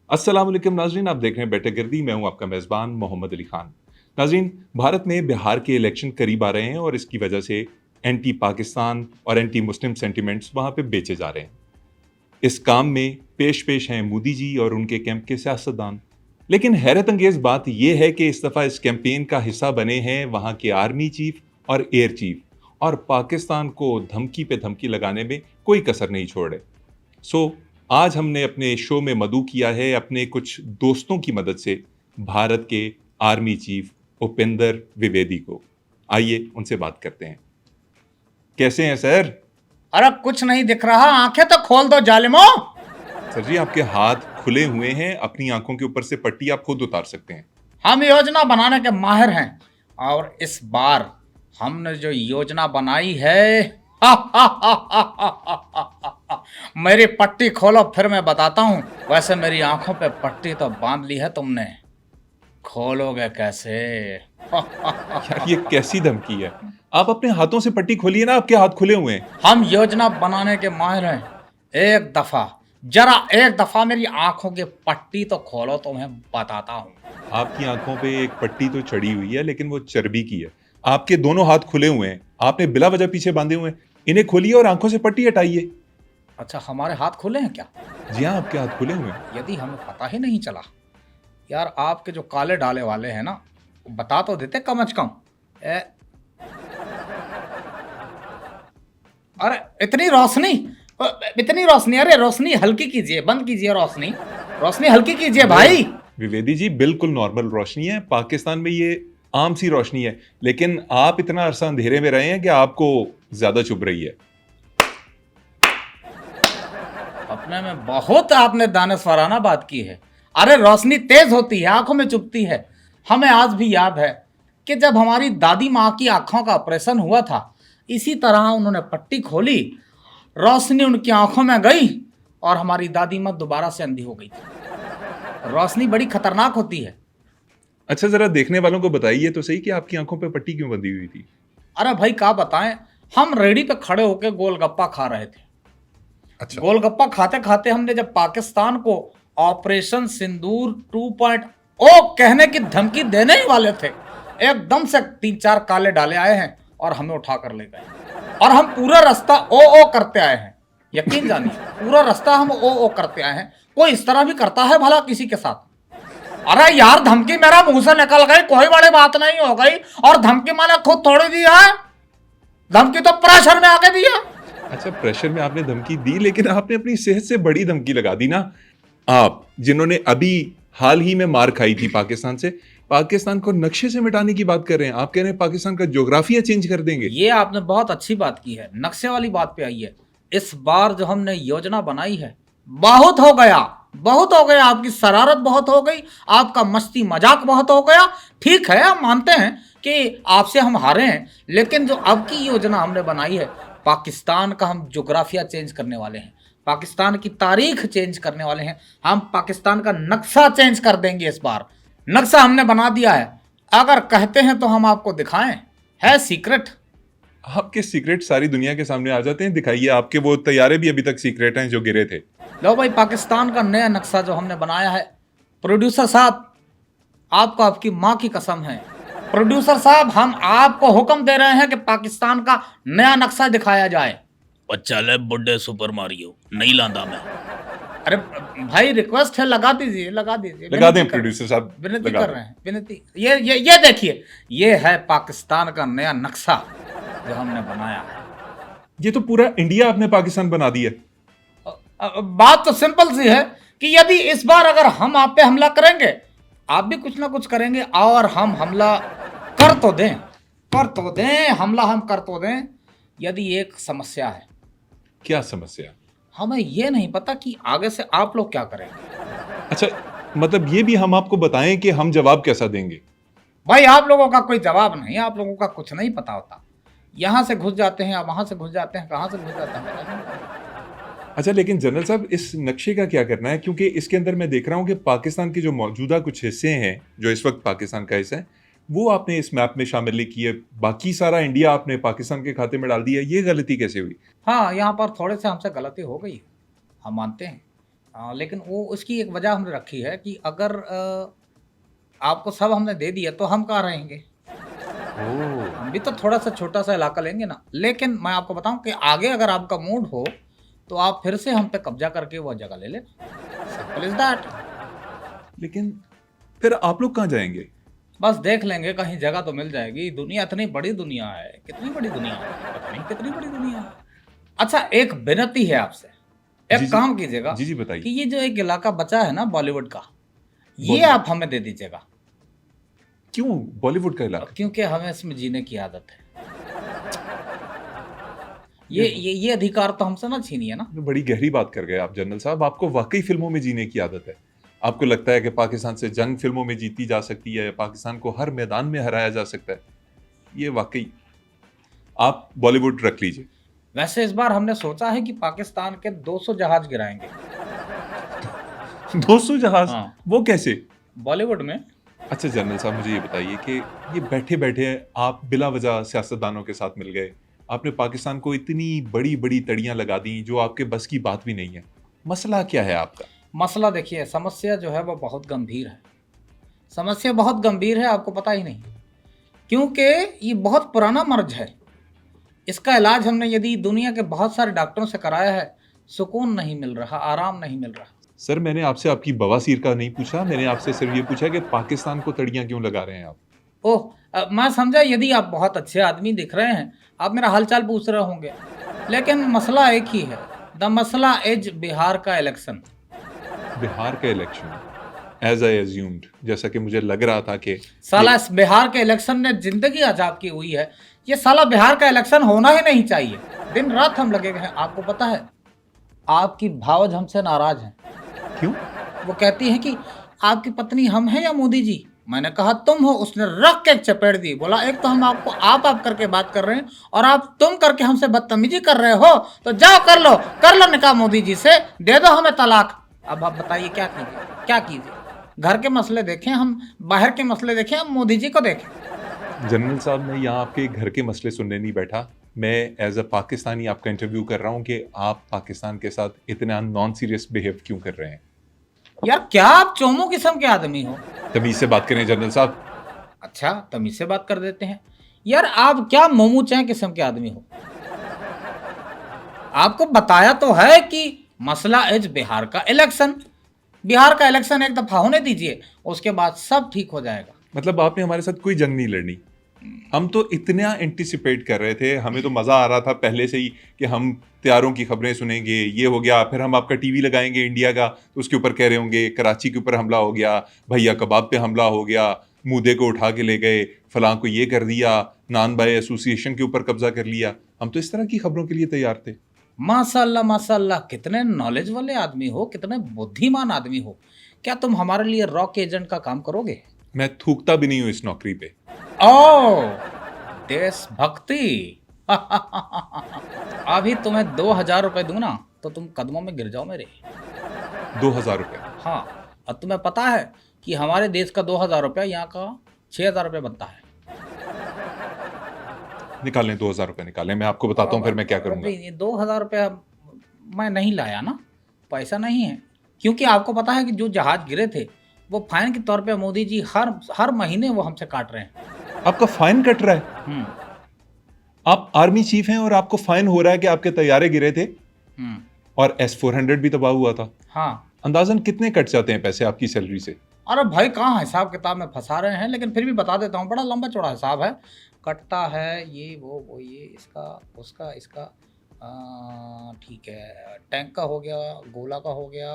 अस्सलाम वालेकुम नाजरीन, आप देख रहे हैं बेटे गिर्दी। मैं हूं आपका मेज़बान मोहम्मद अली खान। नाजरीन, भारत में बिहार के इलेक्शन करीब आ रहे हैं और इसकी वजह से एंटी पाकिस्तान और एंटी मुस्लिम सेंटिमेंट्स वहां पे बेचे जा रहे हैं। इस काम में पेश पेश हैं मोदी जी और उनके कैंप के सियासतदान। लेकिन हैरत अंगेज बात यह है कि इस दफ़ा इस कैंपेन का हिस्सा बने हैं वहां के आर्मी चीफ और एयर चीफ, और पाकिस्तान को धमकी पे धमकी लगाने में कोई कसर नहीं छोड़ रहे। सो आज हमने अपने शो में मदऊ किया है अपने कुछ दोस्तों की मदद से भारत के आर्मी चीफ उपेंद्र द्विवेदी को। आइए उनसे बात करते हैं। कैसे हैं सर? अरे कुछ नहीं दिख रहा, आंखें तो खोल दो जालिमो। सर जी, आपके हाथ खुले हुए हैं, अपनी आंखों के ऊपर से पट्टी आप खुद उतार सकते हैं। हम योजना बनाने के माहिर हैं और इस बार हमने जो योजना बनाई है मेरी पट्टी खोलो फिर मैं बताता हूँ। वैसे मेरी आंखों पे पट्टी तो बांध ली है तुमने, खोलोगे कैसे? यार ये कैसी धमकी है? आप अपने हाथों से पट्टी खोलिए ना, आपके हाथ खुले हुए हैं। हम योजना बनाने के माहिर हैं। जरा एक दफा मेरी आंखों की पट्टी तो खोलो तो मैं बताता हूँ। आपकी आंखों पे एक पट्टी तो चढ़ी हुई है, लेकिन वो चर्बी की है। आपके दोनों हाथ खुले हुए हैं, आपने बिला वजह पीछे बांधे हुए हैं। इन्हें खोलिए और आंखों से पट्टी हटाइए। अच्छा, हमारे हाथ खुले हैं क्या? जी हाँ, आपके हाथ खुले हुए हैं। यदि हमें पता ही नहीं चला। यार आपके जो काले डाले वाले हैं ना, बता तो देते कम अज कम। ए, अरे इतनी रोशनी, अरे रोशनी हल्की कीजिए, बंद कीजिए रोशनी, रोशनी हल्की कीजिए भाई। विवेदी जी, बिल्कुल नॉर्मल रोशनी है। पाकिस्तान में ये आम सी रोशनी है, लेकिन आप इतना अरसा अंधेरे में रहे हैं कि आपको ज्यादा चुभ रही है। अपने में बहुत आपने दानशवराना बात की है। अरे रोशनी तेज होती है, आंखों में चुभती है। हमें आज भी याद है कि जब हमारी दादी माँ की आंखों का ऑपरेशन हुआ था, इसी तरह उन्होंने पट्टी खोली, रोशनी उनकी आंखों में गई और हमारी दादी माँ दोबारा से अंधी हो गई थी। रोशनी बड़ी खतरनाक होती है। अच्छा, जरा देखने वालों को बताइए तो सही कि आपकी आंखों पे पट्टी क्यों बंधी हुई थी? अरे भाई क्या बताएं, हम रेडी पे खड़े होकर गोलगप्पा खा रहे थे। अच्छा। गोलगप्पा खाते खाते हमने जब पाकिस्तान को ऑपरेशन सिंदूर 2.0 कहने की धमकी देने ही वाले थे, एकदम से 3-4 काले डाले आए हैं और हमें उठा कर ले गए। और हम पूरा रास्ता ओ करते आए हैं। यकीन जानिए, पूरा रास्ता हम ओ करते आए हैं। कोई इस तरह भी करता है भला किसी के साथ? अरे यार, धमकी मेरा मुंह से निकल गई, कोई बड़ी बात नहीं हो गई। और धमकी मैंने खुद थोड़ी दी है, धमकी तो प्रेशर में आके दी है। अच्छा, प्रेशर में आपने धमकी दी, लेकिन आपने अपनी सेहत से बड़ी धमकी लगा दी ना। आप जिन्होंने अभी हाल ही में मार खाई थी पाकिस्तान से, पाकिस्तान को नक्शे से मिटाने की बात कर रहे हैं। आप कह रहे हैं पाकिस्तान का ज्योग्राफिया चेंज कर देंगे। ये आपने बहुत अच्छी बात की है, नक्शे वाली बात पे आई है। इस बार जो हमने योजना बनाई है, बहुत हो गया, बहुत हो गया। आपकी शरारत बहुत हो गई, आपका मस्ती मजाक बहुत हो गया। ठीक है, हम मानते हैं कि आपसे हम हारे हैं, लेकिन जो अब की योजना हमने बनाई है, पाकिस्तान का हम जोग्राफिया चेंज करने वाले हैं, पाकिस्तान की तारीख चेंज करने वाले हैं। हम पाकिस्तान का नक्शा चेंज कर देंगे इस बार। नक्शा हमने बना दिया है, अगर कहते हैं तो हम आपको दिखाएं, है सीक्रेट। आपके सीक्रेट सारी दुनिया के सामने आ जाते हैं, दिखाइए। आपके वो तैयारे भी अभी तक सीक्रेट हैं जो गिरे थे। लो भाई, पाकिस्तान का नया नक्शा जो हमने बनाया है। प्रोड्यूसर साहब, आपको आपकी माँ की कसम है, प्रोड्यूसर साहब, हम आपको हुक्म दे रहे हैं कि पाकिस्तान का नया नक्शा दिखाया जाए। चल बुड्ढे सुपर मारियो नहीं लांदा मैं। अरे भाई, रिक्वेस्ट है, लगा दीजिए, लगा दीजिए, लगा दें प्रोड्यूसर साहब, विनती लगा कर दें। रहे हैं, विनती। ये देखिए, ये है पाकिस्तान का नया नक्शा जो हमने बनाया है। ये तो पूरा इंडिया आपने पाकिस्तान बना दिया। बात तो सिंपल सी है कि यदि इस बार अगर हम आप पे हमला करेंगे, आप भी कुछ ना कुछ करेंगे और हम हमला कर तो दें, हमला हम कर तो दें। यदि एक समस्या है, क्या समस्या? हमें ये नहीं पता कि आगे से आप लोग क्या करेंगे। अच्छा, मतलब ये भी हम आपको बताएं कि हम जवाब कैसा देंगे? भाई, आप लोगों का कोई जवाब नहीं, आप लोगों का कुछ नहीं पता होता। यहां से घुस जाते हैं, वहां से घुस जाते हैं, कहां से घुस जाते हैं पता नहीं। अच्छा, लेकिन जनरल साहब, इस नक्शे का क्या करना है? क्योंकि इसके अंदर मैं देख रहा हूं कि पाकिस्तान के जो मौजूदा कुछ हिस्से हैं, जो इस वक्त पाकिस्तान का हिस्सा है, वो आपने इस मैप में शामिल नहीं किए। बाकी सारा इंडिया आपने पाकिस्तान के खाते में डाल दिया। ये गलती कैसे हुई? हाँ, यहाँ पर थोड़े से हमसे गलती हो गई, हम मानते हैं। हाँ, लेकिन वो उसकी एक वजह हमने रखी है कि अगर आपको सब हमने दे दिया तो हम कहाँ रहेंगे? ओह! हम भी तो थोड़ा-सा छोटा-सा इलाका लेंगे ना। लेकिन मैं आपको बताऊँ कि आगे अगर आपका मूड हो, तो आप फिर से हम पे कब्ज़ा करके वो जगह ले लेना। Simple is that. लेकिन फिर आप लोग कहाँ जाएँगे? बस देख लेंगे कहीं जगह तो मिल जाएगी। दुनिया इतनी बड़ी दुनिया है, कितनी बड़ी दुनिया है, पता नहीं कितनी बड़ी दुनिया है। अच्छा एक विनती है आपसे, जी, एक जी। काम कीजिएगा जी, जी, कि बताइए। ये जो एक इलाका बचा है ना बॉलीवुड का, ये बॉलीवुड आप हमें दे दीजिएगा। क्यों? बॉलीवुड का इलाका? क्योंकि हमें इसमें जीने की आदत है। ये ये अधिकार तो हमसे ना छीनिए ना। बड़ी गहरी बात कर गए आप जनरल साहब। आपको वाक़ई फ़िल्मों में जीने की आदत है। आपको लगता है कि पाकिस्तान से जंग फ़िल्मों में जीती जा सकती है, पाकिस्तान को हर मैदान में हराया जा सकता है। ये वाक़ई आप बॉलीवुड रख लीजिए। वैसे इस बार हमने सोचा है कि पाकिस्तान के 200 जहाज गिराएंगे। 200 जहाज़ हाँ, वो कैसे? बॉलीवुड में। अच्छा जनरल साहब मुझे ये बताइए कि ये बैठे-बैठे आप बिला वजह सियासतदानों के साथ मिल गए। आपने पाकिस्तान को इतनी बड़ी-बड़ी तड़ियाँ लगा दी जो आपके बस की बात भी नहीं है। मसला क्या है आपका? मसला देखिए, समस्या जो है वो बहुत गंभीर है। समस्या बहुत गंभीर है, आपको पता ही नहीं। क्योंकि ये बहुत पुराना मर्ज है। इसका इलाज हमने यदि दुनिया के बहुत सारे डॉक्टरों से कराया है, सुकून नहीं मिल रहा, आराम नहीं मिल रहा। सर मैंने आपसे आपकी बवासीर का नहीं पूछा, मैंने आपसे सिर्फ ये पूछा कि पाकिस्तान को तड़ियाँ क्यों लगा रहे हैं आप? ओह! मैं समझा यदि आप बहुत अच्छे आदमी दिख रहे हैं, आप मेरा हाल-चाल पूछ रहे होंगे। लेकिन मसला एक ही है, द मसला इज़ बिहार का इलेक्शन। बिहार का इलेक्शन एज़ आई अज्यूम्ड जैसा कि मुझे लग रहा था कि साला ये इस बिहार के इलेक्शन ने ज़िंदगी अजाब की हुई है। ये साला बिहार का इलेक्शन होना ही नहीं चाहिए। दिन-रात हम लगे हुए हैं। आपको पता है, आपकी भावज हमसे नाराज़ हैं। क्यों? वो कहती हैं कि आपकी पत्नी हम हैं या मोदी जी? मैंने कहा तुम हो, उसने रख के चपेट दी। बोला एक तो हम आपको आप करके बात कर रहे हैं और आप तुम करके हमसे बदतमीजी कर रहे हो, तो जाओ कर लो निकाह मोदी जी से, दे दो हमें तलाक। अब आप बताइए क्या कीजिए? क्या कीजिए? घर के मसले देखें हम, बाहर के मसले देखें हम, मोदी जी को देखें। जनरल साहब मैं यहाँ आपके घर के मसले सुनने नहीं बैठा। मैं एज़ अ पाकिस्तानी आपका इंटरव्यू कर रहा हूँ कि आप पाकिस्तान के साथ इतना नॉन सीरियस बिहेव क्यों कर रहे हैं? यार क्या आप चोमू किस्म के आदमी हो? तमीज़ से बात करें जनरल साहब। अच्छा, तमीज़ से बात कर देते हैं। यार आप क्या मोमू चाय किस्म के आदमी हो? आपको बताया तो है कि मसला इज बिहार का इलेक्शन। बिहार का इलेक्शन एक दफा होने दीजिए, उसके बाद सब ठीक हो जाएगा। मतलब आपने हमारे साथ कोई जंग नहीं लड़नी। हम तो इतना एंटिसिपेट कर रहे थे, हमें तो मज़ा आ रहा था पहले से ही कि हम त्योहारों की खबरें सुनेंगे, ये हो गया, फिर हम आपका टीवी लगाएंगे इंडिया का, तो उसके ऊपर कह रहे होंगे कराची के ऊपर हमला हो गया, भैया कबाब पे हमला हो गया, मूदे को उठा के ले गए, फलां को ये कर दिया, नान भाई एसोसिएशन के ऊपर कब्जा कर लिया। हम तो इस तरह की खबरों के लिए तैयार थे। माशाल्लाह माशाल्लाह, कितने नॉलेज वाले आदमी हो, कितने बुद्धिमान आदमी हो। क्या तुम हमारे लिए रॉक एजेंट का काम करोगे? मैं थूकता भी नहीं हूँ इस नौकरी पे। ओ देशभक्ति। अभी तुम्हें 2,000 रुपए दूं ना तो तुम कदमों में गिर जाओ मेरे। 2000 रुपये। हाँ, और तुम्हें पता है कि हमारे देश का 2,000 रुपया यहाँ का 6,000 रुपये बनता है। निकालें 2000 रुपये निकालें, मैं आपको बताता हूँ फिर मैं क्या करूँगा। नहीं, 2,000 रुपया मैं नहीं लाया ना, पैसा नहीं है। क्योंकि आपको पता है कि जो जहाज गिरे थे वो फाइन के तौर पे मोदी जी हर महीने वो हमसे काट रहे हैं। आपका फाइन कट रहा है? हम्म आप आर्मी चीफ हैं और आपको फाइन हो रहा है कि आपके तैयारे गिरे थे हम्म और S-400 भी तबाह हुआ था। हाँ। अंदाजन कितने कट जाते हैं पैसे आपकी सैलरी से? अरे भाई कहाँ हिसाब किताब में फंसा रहे हैं, लेकिन फिर भी बता देता हूँ, बड़ा लंबा चौड़ा हिसाब है। कटता है ये वो ये इसका उसका इसका। ठीक है, टैंक का हो गया, गोला का हो गया,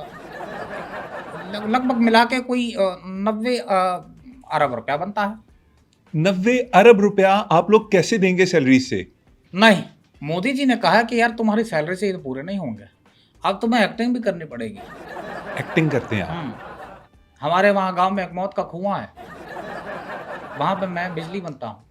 लगभग मिला के कोई 90 अरब रुपया बनता है। 90 अरब रुपया आप लोग कैसे देंगे सैलरी से? नहीं, मोदी जी ने कहा कि यार तुम्हारी सैलरी से ये तो पूरे नहीं होंगे, अब तुम्हें एक्टिंग भी करनी पड़ेगी। एक्टिंग करते हैं आप? हमारे वहाँ गांव में एक मौत का कुआं है, वहां पे मैं बिजली बनता हूँ।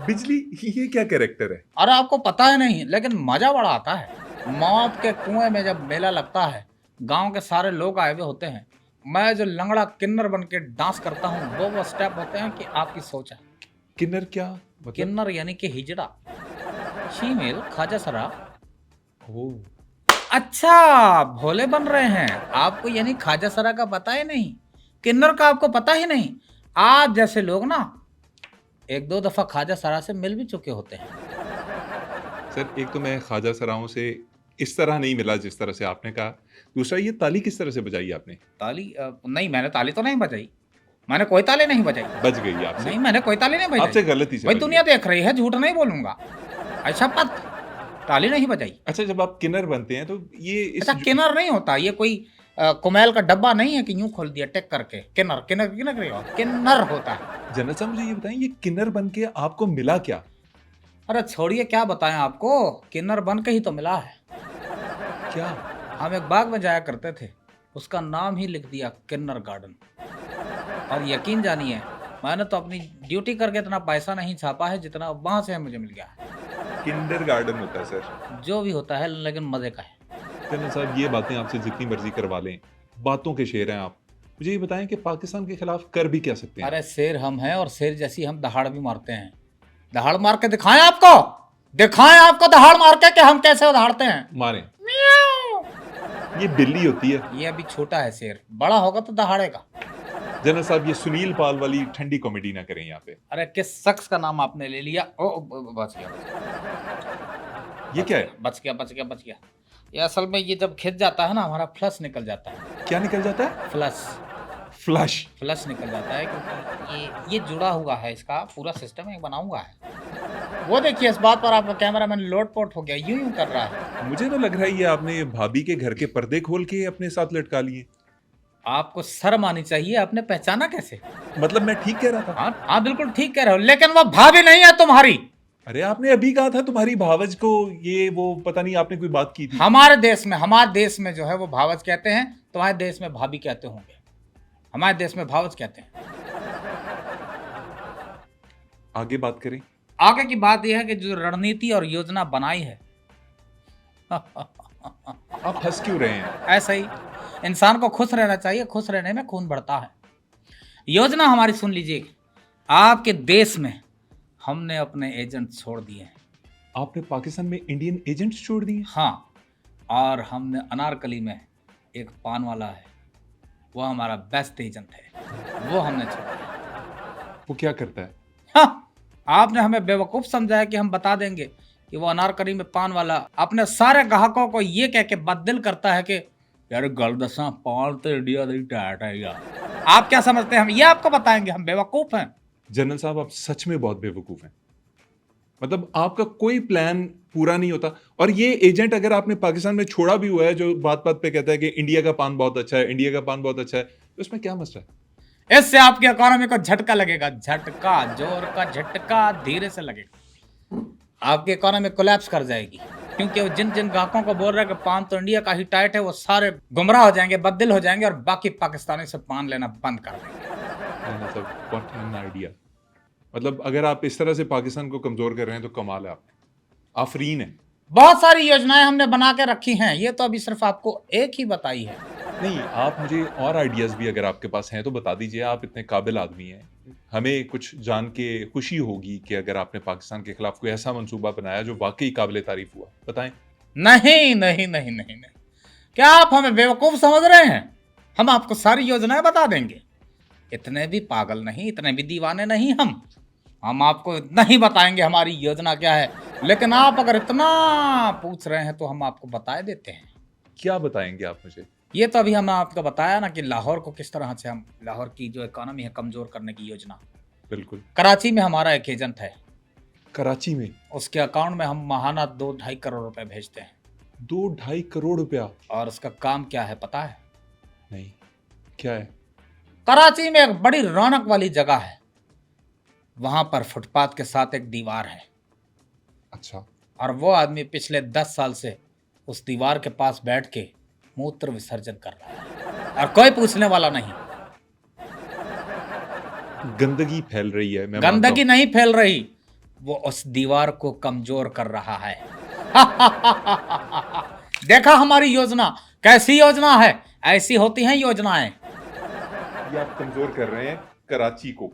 बिजली, ये क्या कैरेक्टर है? अरे आपको पता है नहीं, लेकिन मजा बड़ा आता है। मौत के कुएं में जब मेला लगता है, गांव के सारे लोग आए हुए होते हैं, मैं जो लंगड़ा किन्नर बन के डांस करता हूँ, वो स्टेप होते हैं कि आपकी सोच है। किन्नर क्या मतलब? किन्नर यानी कि हिजड़ा, शीमेल, खाजा सरा। ओह, अच्छा, भोले बन रहे हैं आपको, यानी ख्वाजा सरा का पता ही नहीं, किन्नर का आपको पता ही नहीं। आप जैसे लोग ना एक दो दफा ख्वाजा सरा से मिल भी चुके होते हैं। सर एक तो मैं ख्वाजा सराओं से इस तरह नहीं मिला जिस तरह से आपने कहा, दूसरा ये ताली किस तरह से बजाई आपने? ताली नहीं, मैंने ताली तो नहीं बजाई, मैंने कोई ताली नहीं बजाई। बज गई आपसे? नहीं, मैंने कोई ताली नहीं बजाई। आपसे गलती से भाई बज दुनिया गई। देख रही है, झूठ नहीं बोलूंगा। अच्छा पत ताली नहीं बजाई। अच्छा जब आप किन्नर बनते हैं तो ये इस अच्छा किन्नर नहीं होता, ये कोई कुमैल का डब्बा नहीं है कि यूं खोल दिया टेक करके। किन्नर किन्नर किन्नर किन्नर होता है। जनरल साहब मुझे ये बताएं, ये किन्नर बन के आपको मिला क्या? अरे छोड़िए, क्या बताएं आपको, किन्नर बन के ही तो मिला है। क्या? हम एक बाग में जाया करते थे, उसका नाम ही लिख दिया किन्नर गार्डन। और यकीन जानिए, मैंने तो अपनी ड्यूटी करके इतना पैसा नहीं छापा है जितना वहां से मुझे मिल गया है। किंडर गार्डन होता है सर। जो भी होता है लेकिन मजे का है। जनरल साहब ये बातें आपसे जितनी मर्जी करवा लें, बातों के शेर हैं आप। मुझे ये बताएं कि पाकिस्तान के खिलाफ कर भी क्या सकते हैं? अरे शेर हम हैं, और शेर जैसी हम दहाड़ भी मारते हैं। दहाड़ मार के दिखाएं आपको, दिखाएं आपको दहाड़ मार के कि हम कैसे दहाड़ते हैं। मारें। ये बिल्ली होती है। ये अभी छोटा है शेर, बड़ा होगा तो दहाड़ेगा। जनरल साहब ये सुनील पाल वाली ठंडी कॉमेडी ना करें यहाँ पे। अरे किस शख्स का नाम आपने ले लिया? बच गया, ये क्या है? बच गया, बच गया, बच गया। ये असल में ये जब खिंच जाता है ना, हमारा फ्लश निकल जाता है। क्या निकल जाता है? Flush flush. फ्लश निकल जाता है, क्योंकि ये जुड़ा हुआ है, इसका पूरा सिस्टम एक बना हुआ है। वो देखिए, इस बात पर आपका कैमरा मैन लोटपोट हो गया, यूं यूं कर रहा है। मुझे तो लग रहा है ये आपने भाभी के घर के पर्दे खोल के अपने साथ लटका लिए। आपको शर्म आनी चाहिए, आपने पहचाना कैसे? मतलब मैं ठीक कह रहा था? हाँ हाँ, बिल्कुल ठीक कह रहे हो, लेकिन वो भाभी नहीं है तुम्हारी। अरे आपने अभी कहा था तुम्हारी भावज को ये वो पता नहीं आपने कोई बात की थी। हमारे देश में जो है वो भावज कहते हैं, तुम्हारे देश में भाभी कहते होंगे, हमारे देश में भावज कहते हैं। आगे बात करें। आगे की बात यह है कि जो रणनीति और योजना बनाई है आप हंस क्यों रहे हैं? ऐसा ही इंसान को खुश रहना चाहिए, खुश रहने में खून बढ़ता है। योजना हमारी सुन लीजिए, आपके देश में हमने अपने एजेंट छोड़ दिए हैं। आपने पाकिस्तान में इंडियन एजेंट्स छोड़ दिए? हाँ, और हमने अनारकली में एक पान वाला है, वो हमारा बेस्ट एजेंट है, वो हमने छोड़ा है। वो क्या करता है? हाँ, आपने हमें बेवकूफ समझा है कि हम बता देंगे कि वो अनारकली में पान वाला अपने सारे ग्राहकों को ये कह के बददिल करता है कि यार गल दसा पान तो इंडिया दी टैट है यार। आप क्या समझते हैं हम ये आपको बताएंगे? हम बेवकूफ हैं? जनरल साहब आप सच में बहुत बेवकूफ हैं। मतलब आपका कोई प्लान पूरा नहीं होता। और ये एजेंट अगर आपने पाकिस्तान में छोड़ा भी हुआ है जो बात बात पे कहता है कि इंडिया का पान बहुत अच्छा है, इंडिया का पान बहुत अच्छा है, तो उसमें क्या मसला है? इससे आपकी इकोनॉमी को झटका लगेगा, झटका, जोर का झटका, धीरे से लगेगा। आपकी इकोनॉमी कोलैप्स कर जाएगी, क्योंकि वो जिन जिन ग्राहकों को बोल रहे हैं कि पान तो इंडिया का ही टाइट है, वो सारे गुमराह हो जाएंगे, बददिल हो जाएंगे और बाकी पाकिस्तानी से पान लेना बंद कर देंगे। मतलब व्हाट एन आइडिया। मतलब अगर आप इस तरह से पाकिस्तान को कमजोर कर रहे हैं तो कमाल है, आप आफरीन है। बहुत सारी योजनाएं हमने बना के रखी हैं, ये तो अभी सिर्फ आपको एक ही बताई है। नहीं, आप मुझे और आइडियाज भी अगर आपके पास हैं तो बता दीजिए। आप इतने काबिल आदमी हैं, हमें कुछ जान के खुशी होगी कि अगर आपने पाकिस्तान के खिलाफ कोई ऐसा मंसूबा बनाया जो वाकई काबिल तारीफ हुआ। बताएं। नहीं नहीं नहीं नहीं नहीं, क्या आप हमें बेवकूफ समझ रहे हैं? हम आपको सारी योजनाएं बता देंगे। इतने भी पागल नहीं, इतने भी दीवाने नहीं हम आपको इतना ही बताएंगे हमारी योजना क्या है। लेकिन आप अगर इतना पूछ रहे हैं तो हम आपको बता देते हैं। क्या बताएंगे आप मुझे? ये तो अभी हमने आपको बताया ना कि लाहौर को किस तरह से हम, लाहौर की जो इकोनॉमी है कमजोर करने की योजना। बिल्कुल। कराची में हमारा एक एजेंट है, कराची में उसके अकाउंट में हम माहाना 2-2.5 करोड़ रुपए भेजते हैं। 2-2.5 करोड़ रुपया? और उसका काम क्या है पता है? नहीं, क्या है? कराची में एक बड़ी रौनक वाली जगह है, वहां पर फुटपाथ के साथ एक दीवार है। अच्छा। और वो आदमी पिछले 10 साल से उस दीवार के पास बैठ के मूत्र विसर्जन कर रहा है और कोई पूछने वाला नहीं। गंदगी फैल रही है। मैं मानता गंदगी हूं। नहीं फैल रही, वो उस दीवार को कमजोर कर रहा है। देखा हमारी योजना कैसी योजना है? ऐसी होती हैं योजनाएं। ये आप कमजोर कर रहे हैं कराची को,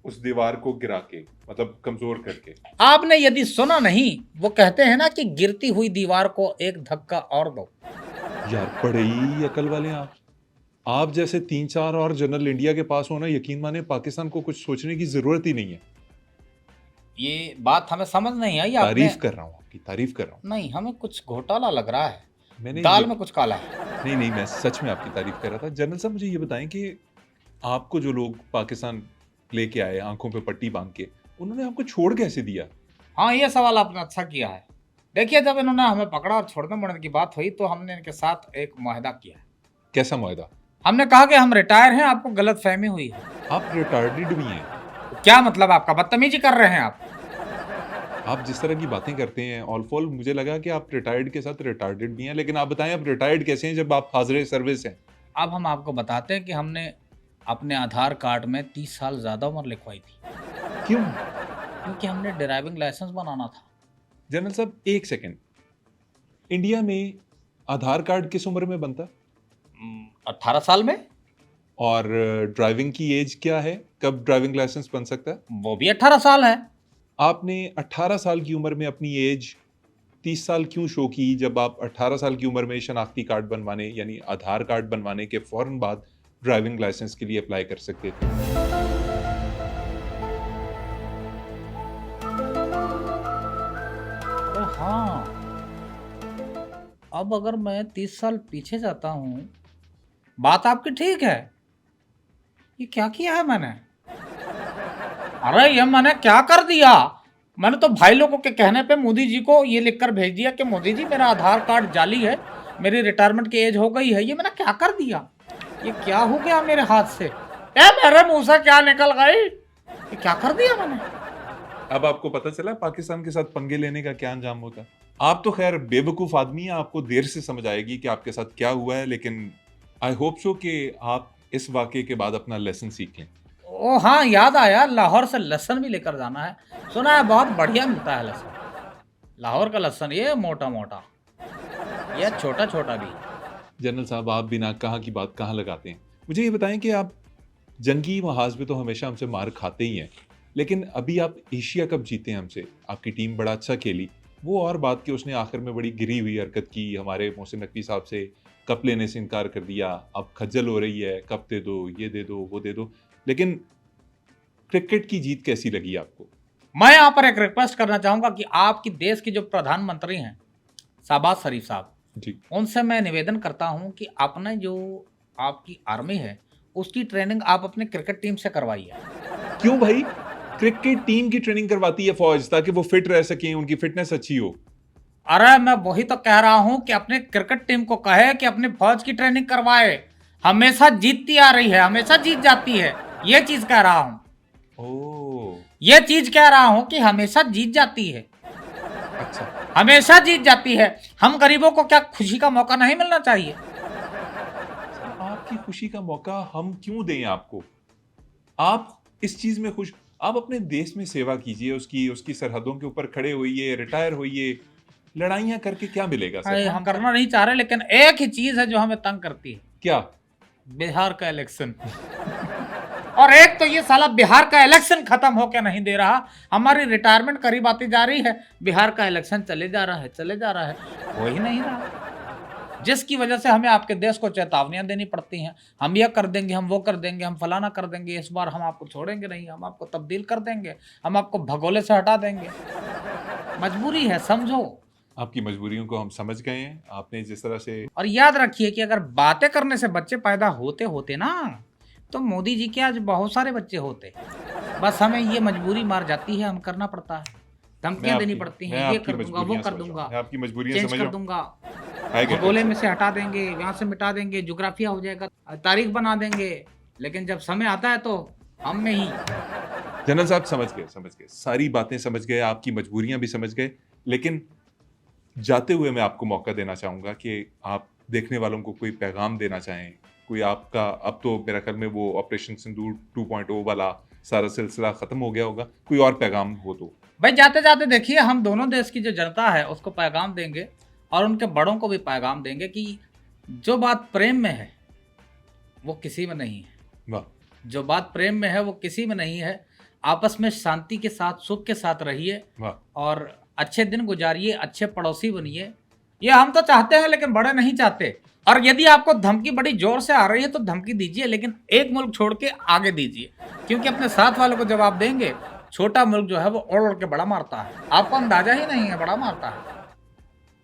उस दीवार को गिरा के, मतलब कमजोर करके। आपने यदि सुना नहीं, वो कहते हैं ना कि गिरती हुई दीवार को एक धक्का और दो। यार बड़े ही अकल वाले हैं आप जैसे 3-4 और जनरल इंडिया के पास होना, यकीन माने पाकिस्तान को कुछ सोचने की जरूरत ही नहीं है। ये बात हमें समझ नहीं आई आपने। तारीफ कर रहा हूँ, आपकी तारीफ कर रहा हूँ। नहीं, हमें कुछ घोटाला लग रहा है, मैंने दाल ये में कुछ काला है। नहीं नहीं, मैं सच में आपकी तारीफ कर रहा था। जनरल साहब मुझे ये बताएं कि आपको जो लोग पाकिस्तान लेके आए आंखों पे पट्टी बांध के, उन्होंने आपको छोड़ कैसे दिया? हाँ, ये सवाल आपने अच्छा किया है। देखिए, जब इन्होंने हमें पकड़ा और छोड़ने मोड़ने की बात हुई तो हमने इनके साथ एक मुआहदा किया है। कैसा मुआहदा? हमने कहा कि हम रिटायर हैं, आपको गलत फहमी हुई है। आप रिटार्डेड भी हैं। क्या मतलब आपका? बदतमीजी कर रहे हैं आप। आप जिस तरह की बातें करते हैं ऑल फॉल, मुझे लगा कि आप रिटायर्ड के साथ रिटार्डेड भी हैं, लेकिन आप बताएं आप रिटायर्ड कैसे हैं जब आप हाजिर सर्विस हैं? अब हम आपको बताते हैं कि हमने अपने आधार कार्ड में 30 साल ज़्यादा उम्र लिखवाई थी, क्यों? क्योंकि हमने ड्राइविंग लाइसेंस बनाना था। जनरल साहब एक सेकंड, इंडिया में आधार कार्ड किस उम्र में बनता? 18 साल में। और ड्राइविंग की एज क्या है, कब ड्राइविंग लाइसेंस बन सकता है? वो भी 18 साल है। आपने 18 साल की उम्र में अपनी एज 30 साल क्यों शो की, जब आप 18 साल की उम्र में शनाख्ती कार्ड बनवाने यानी आधार कार्ड बनवाने के फौरन बाद ड्राइविंग लाइसेंस के लिए अप्लाई कर सकते थे? अरे हाँ, अब अगर मैं 30 साल पीछे जाता हूँ, बात आपकी ठीक है। ये क्या किया है मैंने? अरे ये मैंने क्या कर दिया? मैंने तो भाई लोगों के कहने पे मोदी जी को ये लिखकर भेज दिया कि मोदी जी मेरा आधार कार्ड जाली है, मेरी रिटायरमेंट की एज हो गई है। ये मैंने क्या कर दिया? ये क्या हो गया मेरे हाथ से? ए मेरे मुंह से क्या निकल गई? ये क्या कर दिया मैंने? अब आपको पता चला पाकिस्तान के साथ पंगे लेने का क्या अंजाम होता है। आप तो खैर बेवकूफ आदमी हैं, आपको देर से समझ आएगी कि आपके साथ क्या हुआ है, लेकिन आई होप सो कि आप इस वाकये के बाद अपना लेसन सीख लें। ओ हाँ, याद आया, लाहौर से लहसुन भी लेकर जाना है। सुना है बहुत बढ़िया मिलता है लहसुन। लाहौर का लहसुन ये मोटा मोटा, ये छोटा छोटा भी। जनरल साहब आप बिना कहाँ की बात कहाँ लगाते हैं। मुझे ये बताएं कि आप जंगी महाज में तो हमेशा हमसे मार खाते ही हैं, लेकिन अभी आप एशिया कप जीते हैं हमसे, आपकी टीम बड़ा अच्छा खेली, वो और बात कि उसने आखिर में बड़ी गिरी हुई हरकत की, हमारे मोहसिन नकवी साहब से कप लेने से इनकार कर दिया, अब खज्जल हो रही है कप दे दो, ये दे दो, वो दे दो। लेकिन क्रिकेट की जीत कैसी लगी आपको? मैं यहाँ पर एक रिक्वेस्ट करना चाहूंगा कि आपकी देश की जो प्रधानमंत्री हैं शहबाज शरीफ साहब, जी। उनसे मैं निवेदन करता हूँ कि अपने जो आपकी आर्मी है उसकी ट्रेनिंग आप अपने क्रिकेट टीम से करवाइए। क्यों भाई? क्रिकेट टीम की ट्रेनिंग करवाती है फौज ताकि वो फिट रह सकें, उनकी फिटनेस अच्छी हो। अरे मैं वही तो कह रहा हूँ कि अपने क्रिकेट टीम को कहे कि अपनी फौज की ट्रेनिंग करवाए। हमेशा जीतती आ रही है, हमेशा जीत जाती है, ये चीज कह रहा हूँ। ओह ये चीज कह रहा हूँ कि हमेशा जीत जाती है, अच्छा। हमेशा जीत जाती है। हम गरीबों को क्या खुशी का मौका नहीं मिलना चाहिए? आपकी खुशी का मौका हम क्यों दें आपको? आप इस चीज में खुश, आप अपने देश में सेवा कीजिए, उसकी उसकी सरहदों के ऊपर खड़े होइए, रिटायर होइए। लड़ाइयां करके क्या मिलेगा अरे सर? हम करना नहीं चाह रहे, लेकिन एक ही चीज है जो हमें तंग करती है, क्या? बिहार का इलेक्शन। और एक तो ये साला बिहार का इलेक्शन खत्म होके नहीं दे रहा। हमारी रिटायरमेंट करीब आती जा रही है, बिहार का इलेक्शन चले जा रहा है, चले जा रहा है, हो ही नहीं रहा। जिसकी वजह से हमें आपके देश को चेतावनियां देनी पड़ती हैं, हम यह कर देंगे, हम वो कर देंगे, हम फलाना कर देंगे, इस बार हम आपको छोड़ेंगे नहीं, हम आपको तब्दील कर देंगे, हम आपको भगोले से हटा देंगे। मजबूरी है, समझो। आपकी मजबूरियों को हम समझ गए हैं। आपने जिस तरह से और याद रखिए कि अगर बातें करने से बच्चे पैदा होते होते ना, तो मोदी जी के आज बहुत सारे बच्चे होते। बस हमें ये मजबूरी मार जाती है, हम करना पड़ता है, धमकियां देनी पड़ती हैं, ये कर दूंगा, वो कर दूंगा, मैं आपकी मजबूरियां चेंज समझ कर रहा हूं। दूंगा, भगोले में से हटा देंगे, यहाँ से मिटा देंगे, जोग्राफिया हो जाएगा, तारीख बना देंगे। लेकिन जब समय आता है तो हम में ही। जनरल साहब समझ गए, सारी बातें समझ गए, आपकी मजबूरियां भी समझ गए। लेकिन जाते हुए मैं आपको मौका देना चाहूंगा कि आप देखने वालों को कोई पैगाम देना चाहें, कोई आपका, अब तो मेरा ख्याल में वो ऑपरेशन सिंदूर 2.0 वाला सारा सिलसिला खत्म हो गया होगा, कोई और पैगाम हो तो। भाई जाते जाते देखिए, हम दोनों देश की जो जनता है उसको पैगाम देंगे और उनके बड़ों को भी पैगाम देंगे कि जो बात प्रेम में है वो किसी में नहीं है। वाह। जो बात प्रेम में है वो किसी में नहीं है। आपस में शांति के साथ, सुख के साथ रहिए वाह। और अच्छे दिन गुजारिए, अच्छे पड़ोसी बनिए। ये हम तो चाहते हैं लेकिन बड़े नहीं चाहते। और यदि आपको धमकी बड़ी जोर से आ रही है तो धमकी दीजिए, लेकिन एक मुल्क छोड़ के आगे दीजिए, क्योंकि अपने साथ वालों को जवाब देंगे, छोटा मुल्क जो है वो ओढ़ के बड़ा मारता है, आपको अंदाजा ही नहीं है, बड़ा मारता है।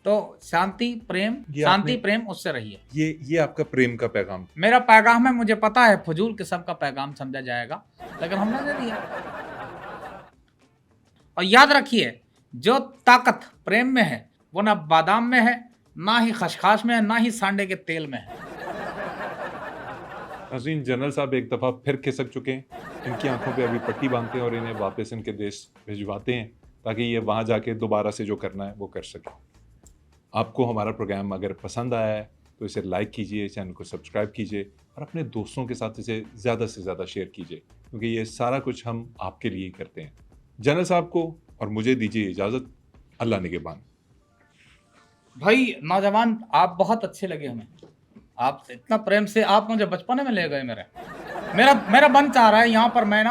तो शांति प्रेम, ये शांति आपने- प्रेम, उससे रहिए। ये आपका प्रेम का पैगाम। मेरा पैगाम है, मुझे पता है फजूल किस्म का पैगाम समझा जाएगा, लेकिन हमने दे दिया। और याद रखिए, जो ताकत प्रेम में है वो ना बादाम में है, ना ही खसखस में है, ना ही सांडे के तेल में है। नाज़रीन, जनरल साहब एक दफ़ा फिर खिसक चुके हैं। इनकी आंखों पे अभी पट्टी बांधते हैं और इन्हें वापस इनके देश भिजवाते हैं, ताकि ये वहाँ जाके दोबारा से जो करना है वो कर सके। आपको हमारा प्रोग्राम अगर पसंद आया है तो इसे लाइक कीजिए, चैनल को सब्सक्राइब कीजिए और अपने दोस्तों के साथ इसे ज़्यादा से ज़्यादा शेयर कीजिए, क्योंकि ये सारा कुछ हम आपके लिए ही करते हैं। जनरल साहब को और मुझे दीजिए इजाज़त। अल्लाह निगहबान। भाई नौजवान, आप बहुत अच्छे लगे हमें, आप इतना प्रेम से आप मुझे बचपने में ले गए। मेरा मेरा मन चाह रहा है यहाँ पर मैं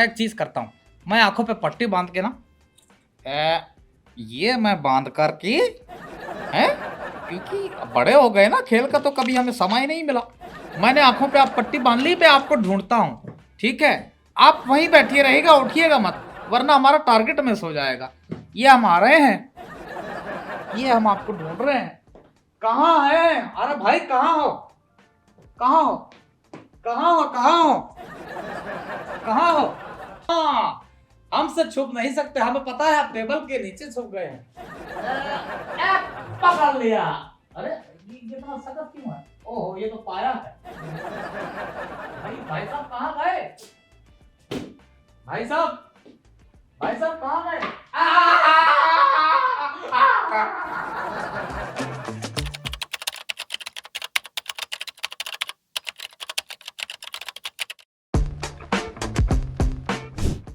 एक चीज़ करता हूँ, मैं आंखों पे पट्टी बांध के ना ये मैं बांध करके हैं, क्योंकि बड़े हो गए ना, खेल का तो कभी हमें समय नहीं मिला। मैंने आंखों पे आप पट्टी बांध ली, पे आपको ढूंढता हूँ, ठीक है? आप वहीं बैठिए रहिएगा, उठिएगा मत, वरना हमारा टारगेट मिस हो जाएगा। ये हम आ रहे हैं, ये हम आपको ढूंढ रहे हैं। कहाँ है? अरे भाई कहाँ हो? कहाँ हो? कहाँ हो? कहाँ हो? कहाँ हो? हाँ, हमसे छुप नहीं सकते, हमें पता है आप टेबल के नीचे छुप गए हैं। पकड़ लिया। अरे ये इतना सख्त क्यों है? ओहो, ये तो पाया है। भाई साहब कहाँ गए? भाई साहब कहाँ गए?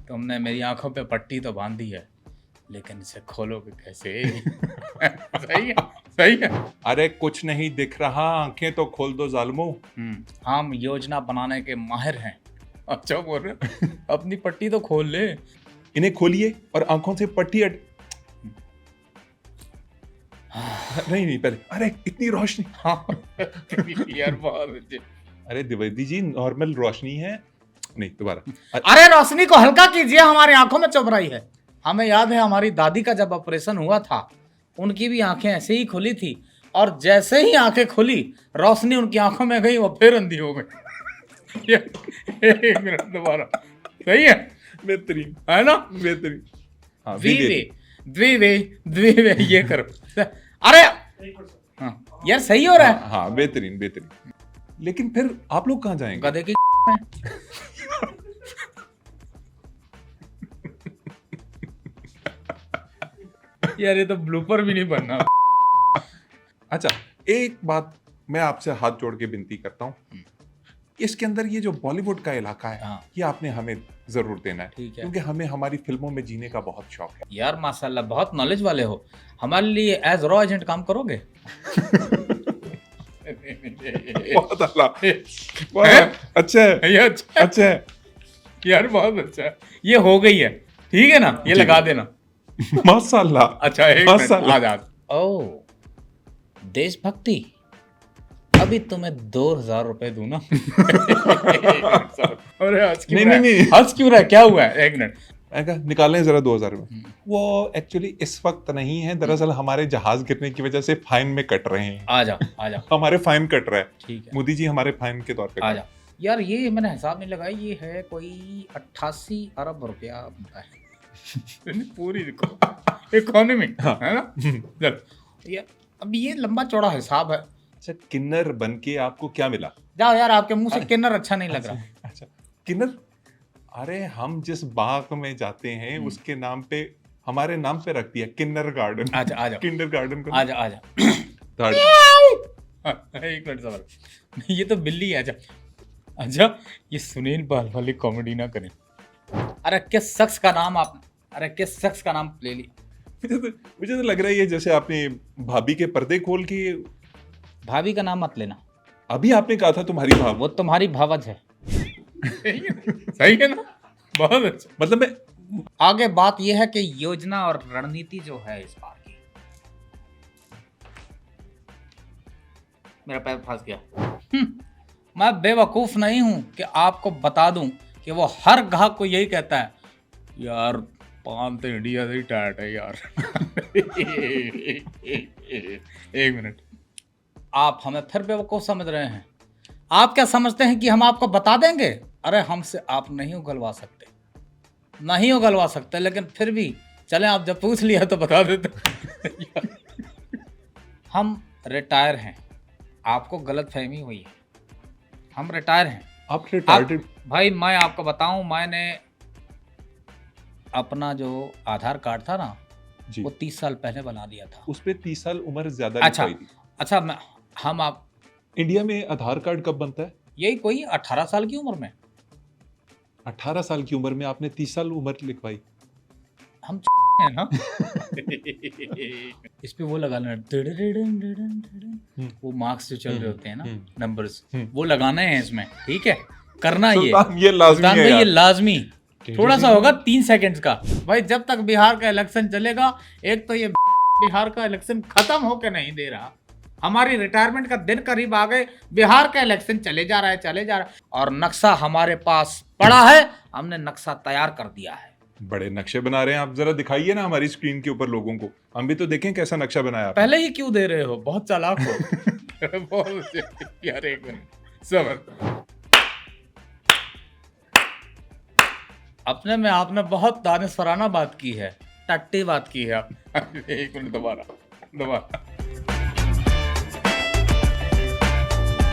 तुमने मेरी आंखों पे पट्टी तो बांध दी है, लेकिन इसे खोलोगे कैसे? सही है, सही है। अरे कुछ नहीं दिख रहा, आंखें तो खोल दो जालिमो। हम योजना बनाने के माहिर हैं। अच्छा बोल रहे, अपनी पट्टी तो खोल ले। इन्हें खोलिए और आंखों से पट्टी नहीं पहले। अरे इतनी रोशनी। यार बहुत अच्छे। अरे द्विवेदी जी, नॉर्मल रोशनी है। नहीं दोबारा। अरे रोशनी को हल्का कीजिए, हमारी आंखों में चुभ रही है। हमें याद है हमारी दादी का जब ऑपरेशन हुआ था, उनकी भी आंखें ऐसे ही खुली थी, और जैसे ही आंखें खुली, रोशनी उनकी आंखों में गई, वो फिर अंधी हो गई। एक मिनट दोबारा। सही है, बेहतरीन है ना? बेहतरीन। हाँ, द्विवे ये करो। अरे हाँ, यार सही हो रहा है। हाँ बेहतरीन बेहतरीन। लेकिन फिर आप लोग कहाँ जाएंगे? गधे की यार ये तो ब्लूपर भी नहीं बनना। अच्छा, एक बात मैं आपसे हाथ जोड़ के विनती करता हूँ, इसके अंदर ये जो बॉलीवुड का इलाका है, हाँ। ये आपने हमें जरूर देना है, ठीक है। क्योंकि हमें हमारी फिल्मों में जीने का बहुत शौक है। यार माशाल्लाह, बहुत नॉलेज वाले हो। हमारे लिए एज रॉ एजेंट काम करोगे? बहुत अच्छा है। ये अच्छा अच्छा है यार, बहुत अच्छा है। ये हो गई है, ठीक है ना? ये जी। लगा देना। माशाल्लाह। अच्छा एक मिनट, माशाल्लाह। आ जा। ओ देशभक्ति, अभी तुम्हें 2000 रुपए दूं ना? अरे हंस क्यों रहा है? नहीं। हंस क्यों रहा है? क्या हुआ है? एक मिनट। मैं कहा निकालें जरा 2000 में। वो एक्चुअली इस वक्त नहीं है, दरअसल हमारे जहाज गिरने की वजह से फाइन में कट रहे हैं। आ जा आ जा। हमारे फाइन कट रहा है। ठीक है, मोदी जी हमारे फाइन के तौर पे आ जा। यार ये मैंने हिसाब नहीं लगाया, ये है कोई 88 अरब रुपया बनता है। पूरी इकोनॉमी, हाँ। है ना? चल, ये अब ये लंबा चौड़ा हिसाब है। अच्छा, किन्नर बन के आपको क्या मिला? जाओ यार, आपके मुंह से किन्नर अच्छा नहीं लग रहा। अच्छा किन्नर, अरे हम जिस बाग में जाते हैं उसके नाम पे, हमारे नाम पे रख दिया किन्नर गार्डन। अच्छा आ जाओ, किंडर गार्डन को आ जा आ जा। एक मिनट सवाल, ये तो बिल्ली है। अच्छा ये सुनील बाल वाली कॉमेडी ना करें। अरे किस शख्स का नाम आप, अरे किस शख्स का नाम ले लिया? मुझे तो लग रहा है ये जैसे आपने भाभी के पर्दे खोल के। भाभी का नाम मत लेना, अभी आपने कहा था तुम्हारी भाव। वो तुम्हारी भावज है। सही है ना? बहुत अच्छा। मतलब मैं आगे बात यह है कि योजना और रणनीति जो है इस बार की, मेरा पैर फंस गया। मैं बेवकूफ नहीं हूं कि आपको बता दूं कि वो हर ग्राहक को यही कहता है, यार पान तो इंडिया से ही टाइट है यार। एक मिनट, आप हमें फिर बेवकूफ समझ रहे हैं। आप क्या समझते हैं कि हम आपको बता देंगे? अरे हमसे आप नहीं उगलवा सकते, नहीं उगलवा सकते, लेकिन फिर भी चले, आप जब पूछ लिया तो बता देते। हम रिटायर हैं, आपको गलत फहमी हुई है, हम रिटायर हैं। आप रिटायर्ड? भाई मैं आपको बताऊं, मैंने अपना जो आधार कार्ड था ना, जी, वो 30 साल पहले बना दिया था। उस पे 30 साल उम्र ज्यादा अच्छा लिखवाई थी। अच्छा, मैं हम आप इंडिया में आधार कार्ड कब बनता है? यही कोई 18 साल की उम्र में। 18 साल की उम्र में आपने 30 साल उम्र लिखवाई। हम है ना। इस पे वो लगा लेना, वो मार्क्स जो चल रहे होते हैं ना, नंबर्स, वो लगाने हैं इसमें, ठीक है, करना ये सुल्तान, ये लाजमी सुल्तान है भाई, ये यार। लाजमी। थोड़ा सा होगा 3 सेकंड्स का। भाई जब तक बिहार का इलेक्शन चलेगा, एक तो ये बिहार का इलेक्शन खत्म होके नहीं दे रहा, हमारी रिटायरमेंट का दिन करीब आ गए, बिहार का इलेक्शन चले जा रहा है, चले जा रहा है, और नक्शा हमारे पास पड़ा है, हमने नक्शा तैयार कर दिया है। बड़े नक्शे बना रहे हैं आप, जरा दिखाइए ना हमारी स्क्रीन के ऊपर लोगों को, हम भी तो देखें कैसा नक्शा बनाया आपने। पहले ही क्यों दे रहे हो, बहुत चालाक हो। बहुत यार, एक मिनट सबर। अपने में आपने बहुत दानिशवराना बात की है, टट्टी बात की है। एक मिनट, दोबारा दोबारा।